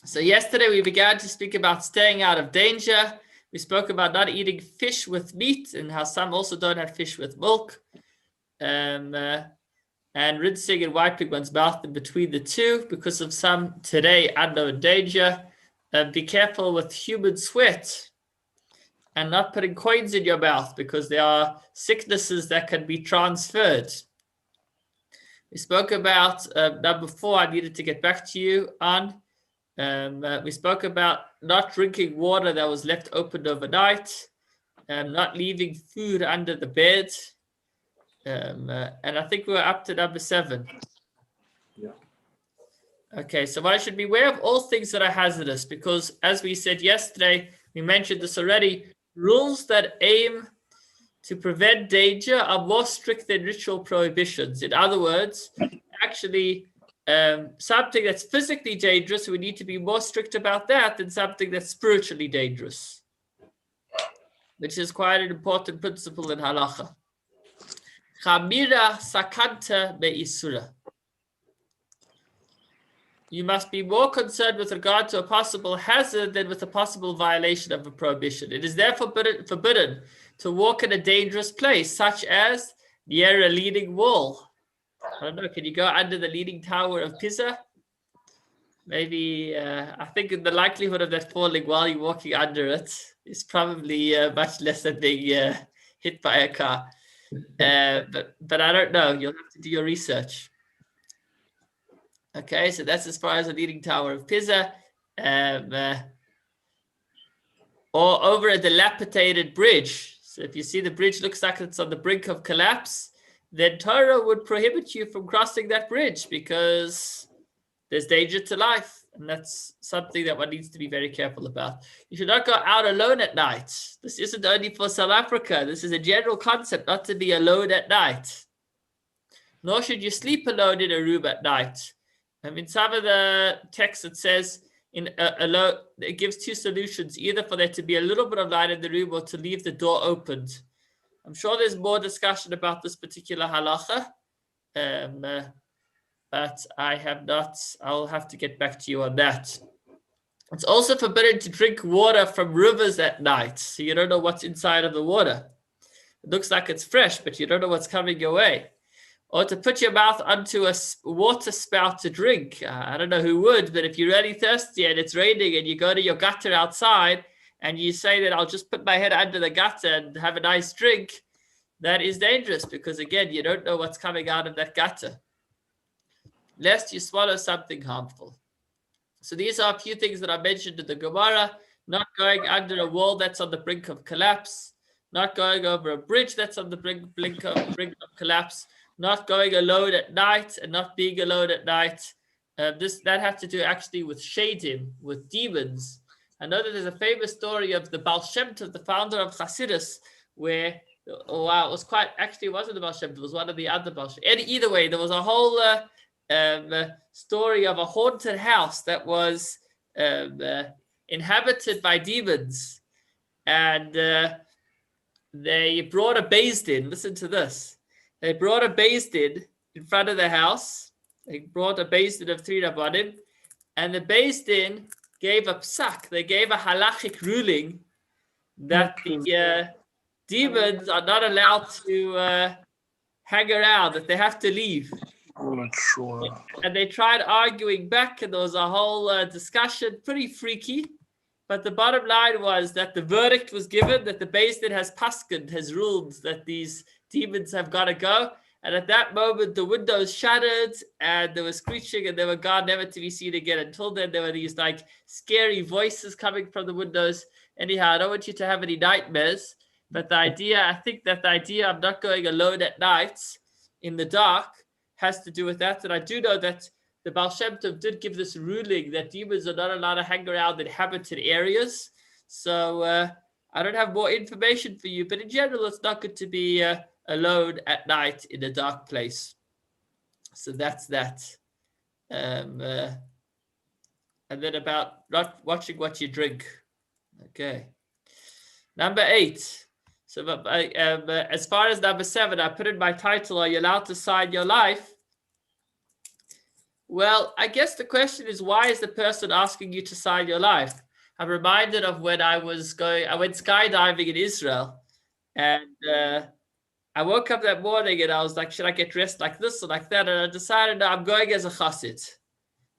So yesterday we began to speak about staying out of danger. We spoke about not eating fish with meat and how some also don't have fish with milk. And rinsing and wiping one's mouth in between the two because of some today unknown danger. Be careful with human sweat and not putting coins in your mouth because there are sicknesses that can be transferred. We spoke about number 4. I needed to get back to you on. We spoke about not drinking water that was left open overnight, not leaving food under the bed. And I think we're up to number 7. Yeah. Okay, so one should beware of all things that are hazardous because, as we said yesterday, we mentioned this already, rules that aim to prevent danger are more strict than ritual prohibitions. In other words, actually, something that's physically dangerous, we need to be more strict about that than something that's spiritually dangerous, which is quite an important principle in halacha. Chamira sakanta be'isura. You must be more concerned with regard to a possible hazard than with a possible violation of a prohibition. It is therefore forbidden to walk in a dangerous place, such as near a leaning wall. I don't know, can you go under the leaning tower of Pisa? Maybe, I think the likelihood of that falling while you're walking under it is probably much less than being hit by a car. But I don't know, you'll have to do your research. Okay, so that's as far as the leaning tower of Pisa. Or over a dilapidated bridge. So if you see the bridge looks like it's on the brink of collapse, then Torah would prohibit you from crossing that bridge because there's danger to life. And that's something that one needs to be very careful about. You should not go out alone at night. This isn't only for South Africa. This is a general concept, not to be alone at night. Nor should you sleep alone in a room at night. In some of the texts it says it gives 2 solutions, either for there to be a little bit of light in the room or to leave the door opened. I'm sure there's more discussion about this particular halacha, but I have not. I'll have to get back to you on that. It's also forbidden to drink water from rivers at night, so you don't know what's inside of the water. It looks like it's fresh, but you don't know what's coming your way. Or to put your mouth onto a water spout to drink. I don't know who would, but if you're really thirsty and it's raining and you go to your gutter outside and you say that I'll just put my head under the gutter and have a nice drink, that is dangerous because, again, you don't know what's coming out of that gutter, lest you swallow something harmful. So these are a few things that I mentioned in the Gemara: not going under a wall that's on the brink of collapse, not going over a bridge that's on the brink of collapse, not going alone at night and not being alone at night. That has to do actually with shadim, with demons. I know that there's a famous story of the Baal Shem Tov, the founder of Hasidus, where, it wasn't the Baal Shem Tov, it was one of the other Baal Shem Tov. Either way, there was a whole story of a haunted house that was inhabited by demons. And they brought a Beis Din. Listen to this. They brought a Beis Din in front of the house. They brought a Beis Din of 3 Rabbanim. And the Beis Din gave a psak. They gave a halachic ruling that the demons are not allowed to hang around, that they have to leave. I'm not sure. And they tried arguing back, and there was a whole discussion, pretty freaky. But the bottom line was that the verdict was given, that the Beis Din has pasked, has ruled that these demons have got to go. And at that moment, the windows shattered and there was screeching and they were gone, never to be seen again. Until then, there were these like scary voices coming from the windows. Anyhow, I don't want you to have any nightmares. But I think that the idea of not going alone at night in the dark has to do with that. And I do know that the Baal Shem Tov did give this ruling that demons are not allowed to hang around inhabited areas. So I don't have more information for you. But in general, it's not good to be alone at night in a dark place. So that's that. And then about not watching what you drink. Okay. Number 8. So as far as number 7, I put in my title, are you allowed to sign your life? Well, I guess the question is, why is the person asking you to sign your life? I'm reminded of when I went skydiving in Israel, and I woke up that morning and I was like, should I get dressed like this or like that? And I decided, no, I'm going as a chassid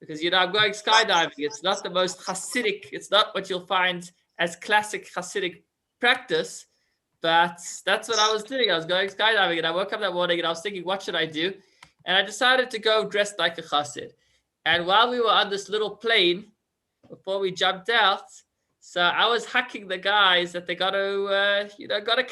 because, I'm going skydiving. It's not the most Hasidic, it's not what you'll find as classic Hasidic practice, but that's what I was doing. I was going skydiving and I woke up that morning and I was thinking, what should I do? And I decided to go dressed like a chassid. And while we were on this little plane, before we jumped out, so I was hacking the guys that they got to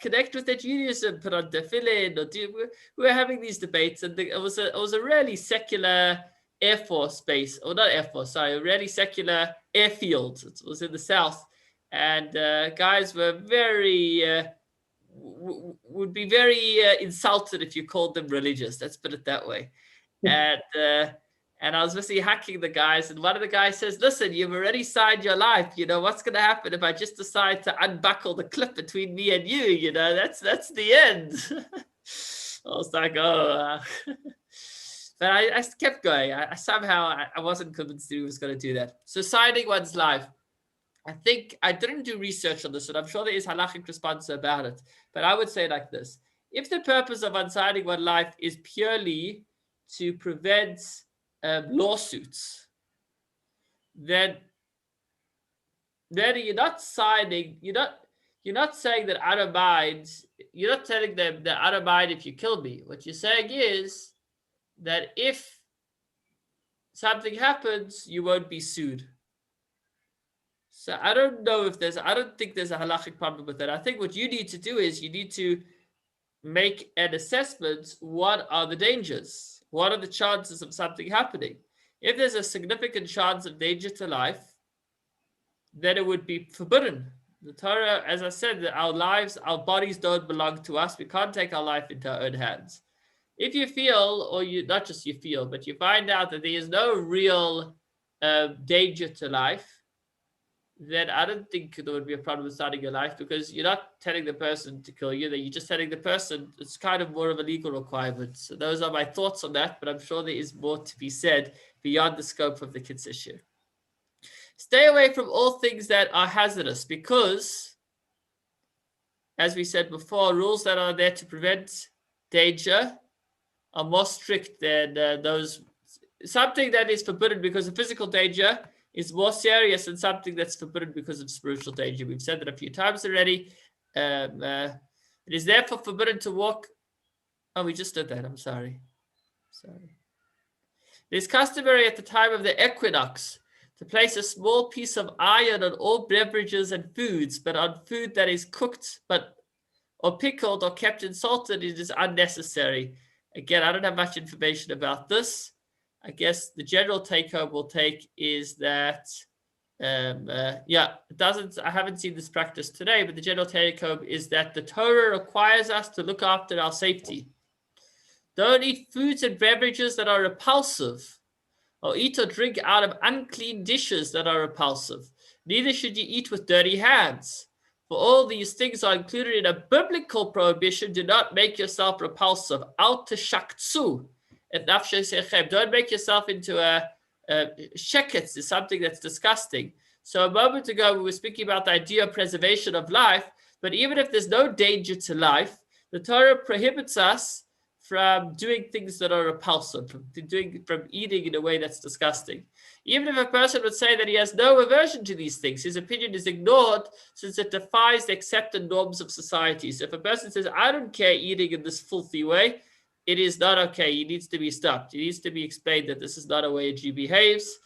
connect with their Judaism, put on tefillin, or do. We were having these debates, and it was a really secular Air Force base, or not Air Force, sorry, a really secular airfield. It was in the south, and guys were very would be very insulted if you called them religious. Let's put it that way, and. And I was busy hacking the guys, and one of the guys says, listen, you've already signed your life. What's going to happen if I just decide to unbuckle the clip between me and you? That's the end. I was like, oh. But I kept going. I somehow wasn't convinced he was going to do that. So signing one's life. I think I didn't do research on this, and I'm sure there is halachic response about it. But I would say like this. If the purpose of unsigning one's life is purely to prevent lawsuits, then you're not signing. You're not saying that I don't mind. You're not telling them that I don't mind if you kill me. What you're saying is that if something happens, you won't be sued. So I don't think there's a halachic problem with that. I think what you need to do is you need to make an assessment. What are the dangers? What are the chances of something happening? If there's a significant chance of danger to life, then it would be forbidden. The Torah, as I said, that our lives, our bodies don't belong to us. We can't take our life into our own hands. If you feel, or you not just you feel, but you find out that there is no real danger to life, then I don't think there would be a problem with starting your life, because you're not telling the person to kill you, that you're just telling the person. It's kind of more of a legal requirement. So those are my thoughts on that, but I'm sure there is more to be said beyond the scope of the kids issue. Stay away from all things that are hazardous, because, as we said before, rules that are there to prevent danger are more strict than those. Something that is forbidden because of physical danger is more serious than something that's forbidden because of spiritual danger. We've said that a few times already. It is therefore forbidden to walk. Oh, we just did that. I'm sorry. It is customary at the time of the equinox to place a small piece of iron on all beverages and foods, but on food that is cooked or pickled or kept in salted, it is unnecessary. Again, I don't have much information about this. I guess the general take home we'll take is that, it doesn't. I haven't seen this practice today, but the general take home is that the Torah requires us to look after our safety. Don't eat foods and beverages that are repulsive, or eat or drink out of unclean dishes that are repulsive. Neither should you eat with dirty hands. For all these things are included in a biblical prohibition. Do not make yourself repulsive. Al teshaktsu. Don't make yourself into a sheketz, is something that's disgusting. So a moment ago, we were speaking about the idea of preservation of life, but even if there's no danger to life, the Torah prohibits us from doing things that are repulsive, from eating in a way that's disgusting. Even if a person would say that he has no aversion to these things, his opinion is ignored since it defies the accepted norms of society. So if a person says, I don't care eating in this filthy way, it is not okay. It needs to be stopped. It needs to be explained that this is not a way a Jew behaves.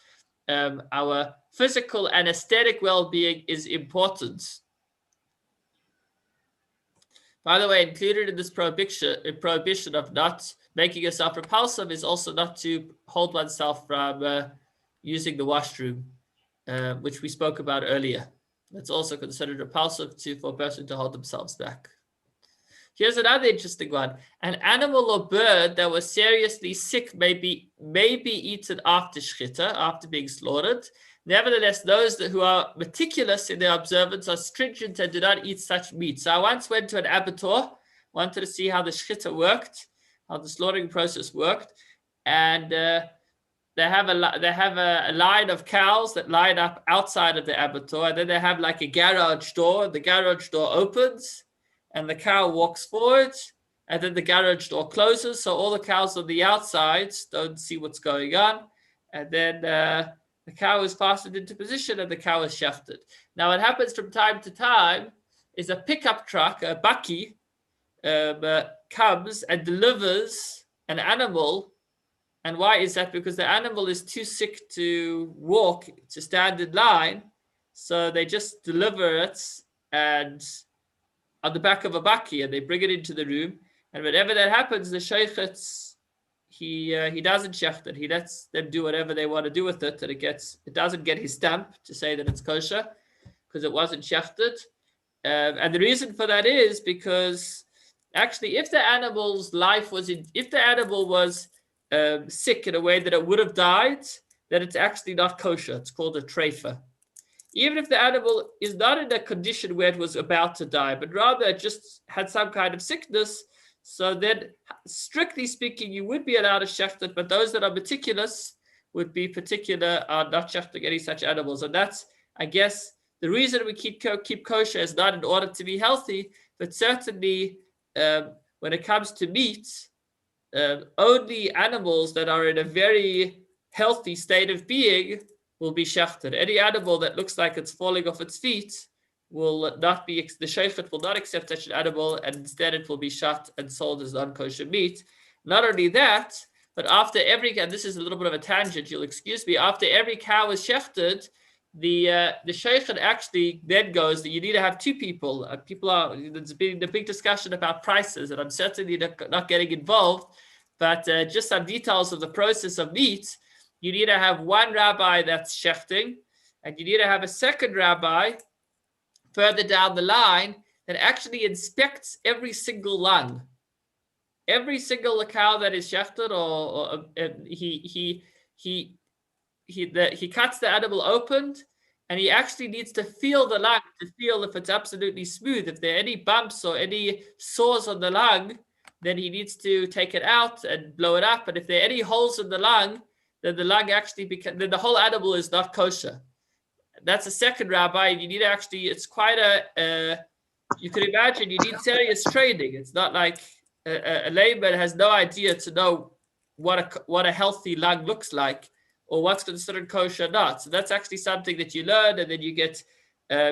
Our physical and aesthetic well-being is important. By the way, included in this prohibition of not making yourself repulsive is also not to hold oneself from using the washroom, which we spoke about earlier. That's also considered repulsive for a person to hold themselves back. Here's another interesting one. An animal or bird that was seriously sick may be eaten after shchita, after being slaughtered. Nevertheless, those who are meticulous in their observance are stringent and do not eat such meat. So I once went to an abattoir, wanted to see how the shchita worked, how the slaughtering process worked. And they have a line of cows that line up outside of the abattoir, and then they have like a garage door. The garage door opens, and the cow walks forward, and then the garage door closes, so all the cows on the outside don't see what's going on, and then the cow is fastened into position, and the cow is shafted. Now, what happens from time to time is a pickup truck, a bakkie, comes and delivers an animal. And why is that? Because the animal is too sick to walk to stand in line, so they just deliver it and on the back of a bakkie, and they bring it into the room. And whenever that happens, the sheikh, he doesn't shecht it. He lets them do whatever they want to do with it, and it doesn't get his stamp to say that it's kosher because it wasn't shechted. And the reason for that is because actually, if the animal was sick in a way that it would have died, then it's actually not kosher. It's called a treifa. Even if the animal is not in a condition where it was about to die, but rather it just had some kind of sickness, so then, strictly speaking, you would be allowed to shecht it, but those that are meticulous would be are not shechting any such animals. And that's, I guess, the reason we keep kosher is not in order to be healthy, but certainly when it comes to meat, only animals that are in a very healthy state of being will be shechted. Any animal that looks like it's falling off its feet will not be, the sheikhet will not accept such an animal, and instead it will be shot and sold as non-kosher meat. Not only that, but after every, and this is a little bit of a tangent, you'll excuse me, after every cow is shechted, the sheikhet actually then goes that you need to have two people. There's been a big discussion about prices, and I'm certainly not getting involved, but just some details of the process of meat. You need to have one rabbi that's shechting, and you need to have a second rabbi further down the line that actually inspects every single lung. Every single cow that is shechted, he cuts the animal open, and he actually needs to feel the lung to feel if it's absolutely smooth. If there are any bumps or any sores on the lung, then he needs to take it out and blow it up. And if there are any holes in the lung, then the lung actually then the whole animal is not kosher. That's a second rabbi. You need to actually, it's quite you can imagine, you need serious training. It's not like a layman has no idea to know what a healthy lung looks like or what's considered kosher or not. So that's actually something that you learn, and then you get,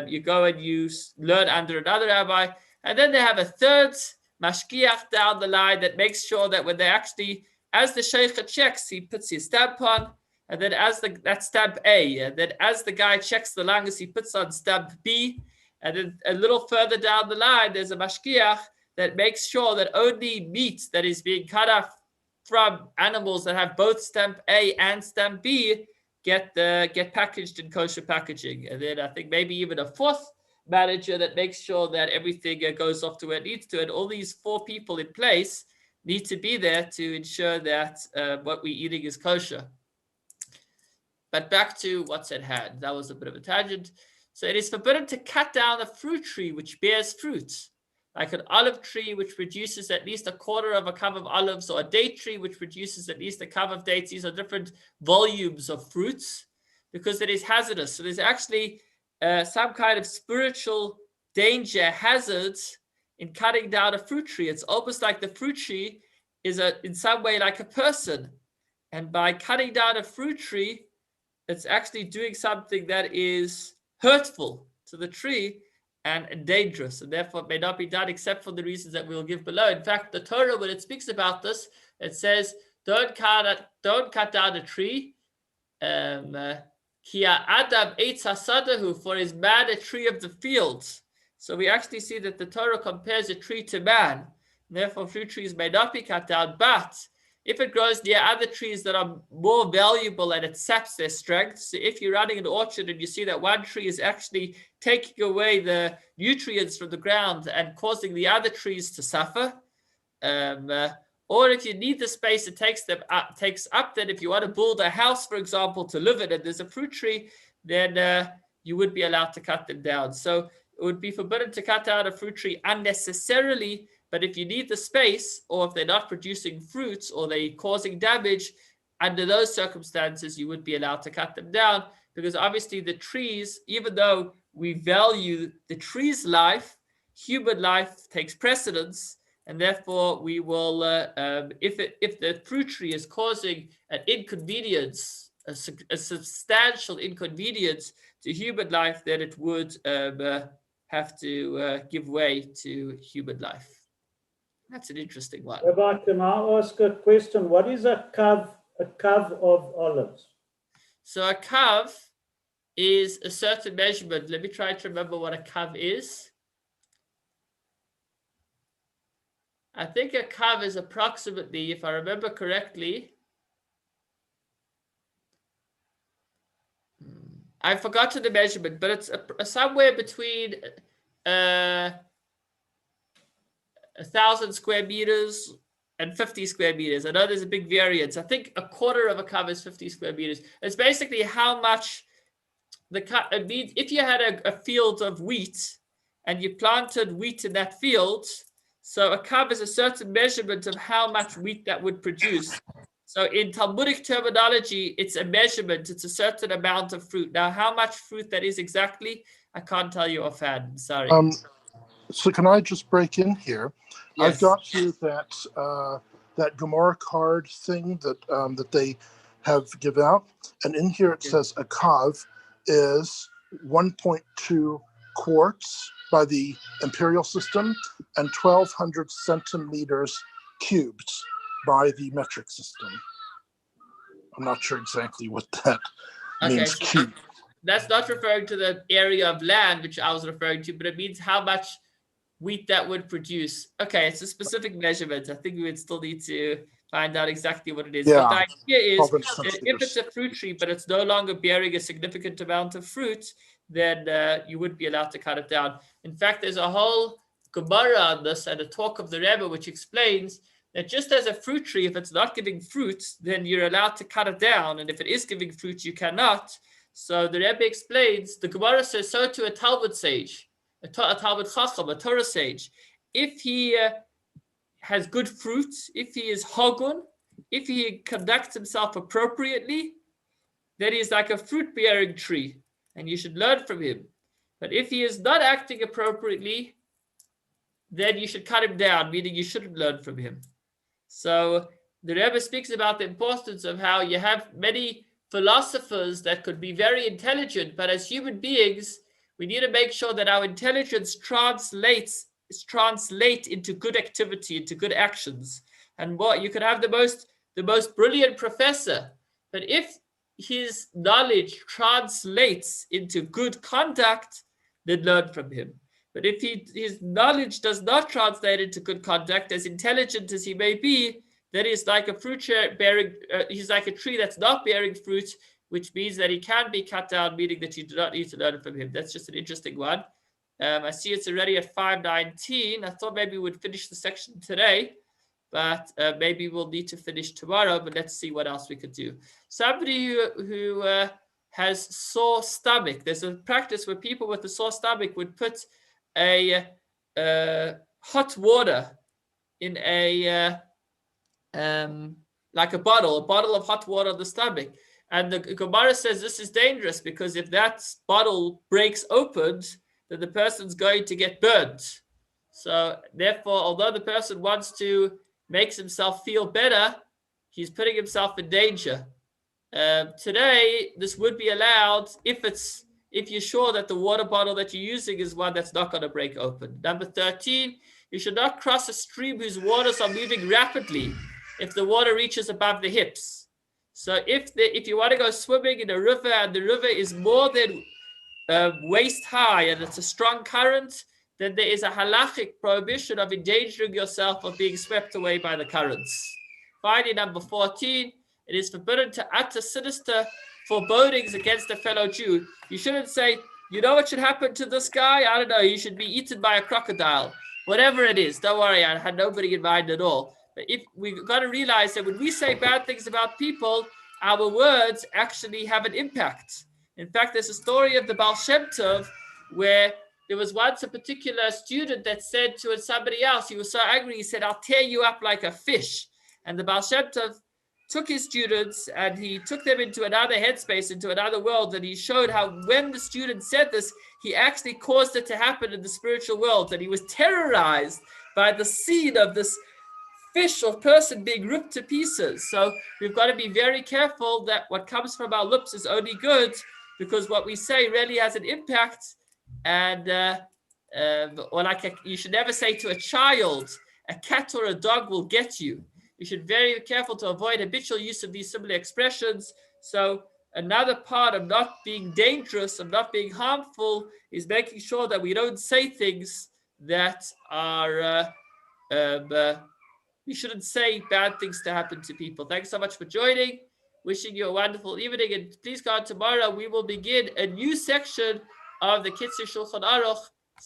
you go and you learn under another rabbi. And then they have a third mashkiach down the line that makes sure that when they actually, as the sheikh checks, he puts his stamp on, and then that's stamp A, and then as the guy checks the lungs, he puts on stamp B, and then a little further down the line, there's a mashkiach that makes sure that only meat that is being cut off from animals that have both stamp A and stamp B get packaged in kosher packaging. And then I think maybe even a fourth manager that makes sure that everything goes off to where it needs to. And all these four people in place need to be there to ensure that what we're eating is kosher. But back to what's at hand. That was a bit of a tangent. So it is forbidden to cut down a fruit tree which bears fruit, like an olive tree which produces at least a quarter of a cup of olives, or a date tree which produces at least a cup of dates. These are different volumes of fruits because it is hazardous. So there's actually some kind of spiritual danger, hazards in cutting down a fruit tree. It's almost like the fruit tree is in some way like a person. And by cutting down a fruit tree, it's actually doing something that is hurtful to the tree and dangerous, and therefore may not be done except for the reasons that we will give below. In fact, the Torah, when it speaks about this, it says, don't cut down a tree. Ki adam eitz hasadahu, for is man a tree of the fields. So we actually see that the Torah compares a tree to man. Therefore, fruit trees may not be cut down, but if it grows near other trees that are more valuable and it saps their strength, so if you're running an orchard and you see that one tree is actually taking away the nutrients from the ground and causing the other trees to suffer, or if you need the space it takes up, then if you want to build a house, for example, to live in, and there's a fruit tree, then you would be allowed to cut them down. So it would be forbidden to cut down a fruit tree unnecessarily. But if you need the space, or if they're not producing fruits, or they're causing damage, under those circumstances, you would be allowed to cut them down, because obviously the trees, even though we value the tree's life, human life takes precedence, and therefore we will, if the fruit tree is causing an inconvenience, a substantial inconvenience to human life, then it would have to give way to human life. That's an interesting one. Rabbi, can I ask a question? What is a kav of olives? So a kav is a certain measurement. Let me try to remember what a kav is. I think a kav is approximately, if I remember correctly, I forgot the measurement, but it's somewhere between 1,000 square meters and 50 square meters. I know there's a big variance. I think a quarter of a kav is 50 square meters. It's basically how much if you had a field of wheat and you planted wheat in that field, so a kav is a certain measurement of how much wheat that would produce. So in Talmudic terminology, it's a measurement. It's a certain amount of fruit. Now, how much fruit that is exactly, I can't tell you offhand. Sorry. So can I just break in here? Yes. I've got here that Gemara card thing that they have given out, and in here it says a kav is 1.2 quarts by the imperial system and 1,200 centimeters cubed by the metric system. I'm not sure exactly what that means. So cubed. That's not referring to the area of land, which I was referring to, but it means how much wheat that would produce. Okay, it's a specific measurement. I think we would still need to find out exactly what it is. Yeah. But the idea is that if it's a fruit tree, but it's no longer bearing a significant amount of fruit, then you would be allowed to cut it down. In fact, there's a whole Gemara on this and a talk of the Rebbe, which explains that just as a fruit tree, if it's not giving fruit, then you're allowed to cut it down. And if it is giving fruit, you cannot. So the Rebbe explains, the Gemara says so to a Talmud sage, a Talmud Chacham, a Torah sage. If he has good fruit, if he is Hagun, if he conducts himself appropriately, then he is like a fruit-bearing tree, and you should learn from him. But if he is not acting appropriately, then you should cut him down, meaning you shouldn't learn from him. So the Rebbe speaks about the importance of how you have many philosophers that could be very intelligent, but as human beings, we need to make sure that our intelligence translate into good activity, into good actions. And what you could have the most brilliant professor, but if his knowledge translates into good conduct, then learn from him. But if his knowledge does not translate into good conduct, as intelligent as he may be, then he's like a fruit bearing. He's like a tree that's not bearing fruit, which means that he can be cut down, meaning that you do not need to learn from him. That's just an interesting one. I see it's already at 5:19. I thought maybe we'd finish the section today, but maybe we'll need to finish tomorrow. But let's see what else we could do. Somebody who has sore stomach. There's a practice where people with a sore stomach would put a hot water in a like a bottle of hot water on the stomach. And the Gemara says this is dangerous because if that bottle breaks open, then the person's going to get burnt. So therefore, although the person wants to make himself feel better, he's putting himself in danger. Today, this would be allowed if you're sure that the water bottle that you're using is one that's not going to break open. Number 13, you should not cross a stream whose waters are moving rapidly if the water reaches above the hips. So if you want to go swimming in a river and the river is more than waist high and it's a strong current, then there is a halachic prohibition of endangering yourself of being swept away by the currents. Finally, number 14, it is forbidden to utter sinister forebodings against a fellow Jew. You shouldn't say, you know what should happen to this guy? I don't know, he should be eaten by a crocodile. Whatever it is, don't worry, I had nobody in mind at all. But if we've got to realize that when we say bad things about people, our words actually have an impact. In fact, there's a story of the Baal Shem Tov where there was once a particular student that said to somebody else, he was so angry, he said, I'll tear you up like a fish. And the Baal Shem Tov took his students and he took them into another headspace, into another world, and he showed how when the student said this, he actually caused it to happen in the spiritual world, and he was terrorized by the scene of this fish or person being ripped to pieces. So we've got to be very careful that what comes from our lips is only good, because what we say really has an impact. And you should never say to a child, a cat or a dog will get you. You should be very careful to avoid habitual use of these similar expressions. So another part of not being dangerous, of not being harmful, is making sure that we don't say things that are we shouldn't say bad things to happen to people. Thanks so much for joining. Wishing you a wonderful evening. And please God, tomorrow we will begin a new section of the Kitzur Shulchan Aruch,